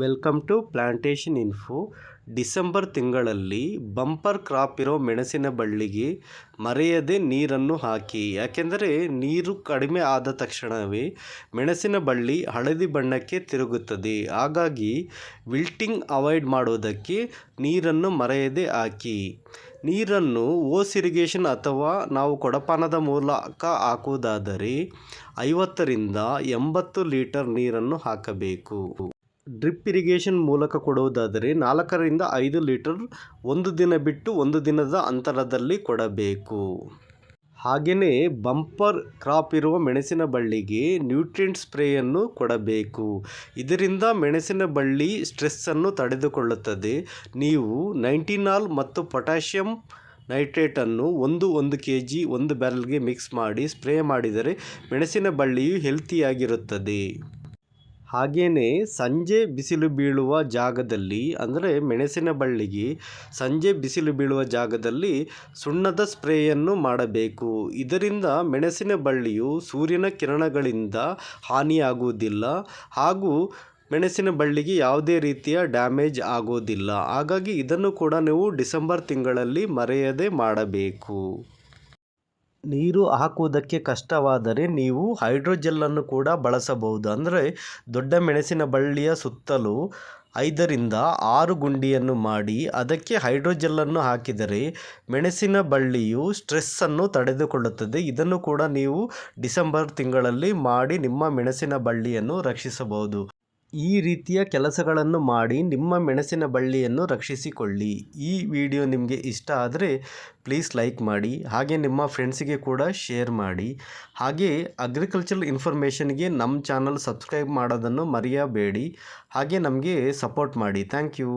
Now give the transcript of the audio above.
Welcome to plantation info. December ತಿಂಗಳಲ್ಲಿ bumper crop ಇರೋ ಮೆಣಸಿನ ಬಳ್ಳಿಗೆ ಮರೆಯದೆ ನೀರನ್ನು ಹಾಕಿ. ಯಾಕೆಂದರೆ ನೀರು ಕಡಿಮೆ ಆದ ತಕ್ಷಣವೇ ಮೆಣಸಿನ ಬಳ್ಳಿ ಹಳದಿ ಬಣ್ಣಕ್ಕೆ ತಿರುಗುತ್ತದೆ. ಹಾಗಾಗಿ ವಿಲ್ಟಿಂಗ್ ಅವಾಯ್ಡ್ ಮಾಡೋದಕ್ಕೆ ನೀರನ್ನು ಮರೆಯದೆ ಹಾಕಿ. ನೀರನ್ನು ಓಸ್ ಇರಿಗೇಷನ್ ಅಥವಾ ನಾವು ಕೊಡಪಾನದ ಮೂಲಕ ಹಾಕುವುದಾದರೆ 50ರಿಂದ 80 ಲೀಟರ್ ನೀರನ್ನು ಹಾಕಬೇಕು. ಡ್ರಿಪ್ ಇರಿಗೇಷನ್ ಮೂಲಕ ಕೊಡುವುದಾದರೆ 4ರಿಂದ 5 ಲೀಟರ್ ಒಂದು ದಿನ ಬಿಟ್ಟು ಒಂದು ದಿನದ ಅಂತರದಲ್ಲಿ ಕೊಡಬೇಕು. ಹಾಗೆಯೇ ಬಂಪರ್ ಕ್ರಾಪ್ ಇರುವ ಮೆಣಸಿನ ಬಳ್ಳಿಗೆ ನ್ಯೂಟ್ರಿಯೆಂಟ್ ಸ್ಪ್ರೇಯನ್ನು ಕೊಡಬೇಕು. ಇದರಿಂದ ಮೆಣಸಿನ ಬಳ್ಳಿ ಸ್ಟ್ರೆಸ್ಸನ್ನು ತಡೆದುಕೊಳ್ಳುತ್ತದೆ. ನೀವು 19 ಮತ್ತು ಪೊಟ್ಯಾಷಿಯಂ ನೈಟ್ರೇಟನ್ನು 1 kg 1 ಬ್ಯಾರಲ್ಗೆ ಮಿಕ್ಸ್ ಮಾಡಿ ಸ್ಪ್ರೇ ಮಾಡಿದರೆ ಮೆಣಸಿನ ಬಳ್ಳಿಯು ಹೆಲ್ತಿಯಾಗಿರುತ್ತದೆ. ಹಾಗೆಯೇ ಸಂಜೆ ಬಿಸಿಲು ಬೀಳುವ ಜಾಗದಲ್ಲಿ, ಅಂದರೆ ಮೆಣಸಿನ ಬಳ್ಳಿಗೆ ಸಂಜೆ ಬಿಸಿಲು ಬೀಳುವ ಜಾಗದಲ್ಲಿ ಸುಣ್ಣದ ಸ್ಪ್ರೇಯನ್ನು ಮಾಡಬೇಕು. ಇದರಿಂದ ಮೆಣಸಿನ ಬಳ್ಳಿಯು ಸೂರ್ಯನ ಕಿರಣಗಳಿಂದ ಹಾನಿಯಾಗುವುದಿಲ್ಲ ಹಾಗೂ ಮೆಣಸಿನ ಬಳ್ಳಿಗೆ ಯಾವುದೇ ರೀತಿಯ ಡ್ಯಾಮೇಜ್ ಆಗೋದಿಲ್ಲ. ಹಾಗಾಗಿ ಇದನ್ನು ಕೂಡ ನೀವು ಡಿಸೆಂಬರ್ ತಿಂಗಳಲ್ಲಿ ಮರೆಯದೆ ಮಾಡಬೇಕು. ನೀರು ಹಾಕುವುದಕ್ಕೆ ಕಷ್ಟವಾದರೆ ನೀವು ಹೈಡ್ರೋಜೆಲ್ಲನ್ನು ಕೂಡ ಬಳಸಬಹುದು. ಅಂದರೆ ದೊಡ್ಡ ಮೆಣಸಿನ ಬಳ್ಳಿಯ ಸುತ್ತಲೂ 5ರಿಂದ 6 ಗುಂಡಿಯನ್ನು ಮಾಡಿ ಅದಕ್ಕೆ ಹೈಡ್ರೋಜೆಲ್ಲನ್ನು ಹಾಕಿದರೆ ಮೆಣಸಿನ ಬಳ್ಳಿಯು ಸ್ಟ್ರೆಸ್ಸನ್ನು ತಡೆದುಕೊಳ್ಳುತ್ತದೆ. ಇದನ್ನು ಕೂಡ ನೀವು ಡಿಸೆಂಬರ್ ತಿಂಗಳಲ್ಲಿ ಮಾಡಿ ನಿಮ್ಮ ಮೆಣಸಿನ ಬಳ್ಳಿಯನ್ನು ರಕ್ಷಿಸಬಹುದು. ಈ ರೀತಿಯ ಕೆಲಸಗಳನ್ನು ಮಾಡಿ ನಿಮ್ಮ ಮೆಣಸಿನ ಬಳ್ಳಿಯನ್ನು ರಕ್ಷಿಸಿಕೊಳ್ಳಿ. ಈ ವಿಡಿಯೋ ನಿಮಗೆ ಇಷ್ಟ ಆದರೆ ಪ್ಲೀಸ್ ಲೈಕ್ ಮಾಡಿ, ಹಾಗೆ ನಿಮ್ಮ ಫ್ರೆಂಡ್ಸಿಗೆ ಕೂಡ ಶೇರ್ ಮಾಡಿ. ಹಾಗೆ ಅಗ್ರಿಕಲ್ಚರಲ್ ಇನ್ಫಾರ್ಮೇಷನ್ಗೆ ನಮ್ಮ ಚಾನಲ್ ಸಬ್ಸ್ಕ್ರೈಬ್ ಮಾಡೋದನ್ನು ಮರೆಯಬೇಡಿ. ಹಾಗೆ ನಮಗೆ ಸಪೋರ್ಟ್ ಮಾಡಿ. Thank you.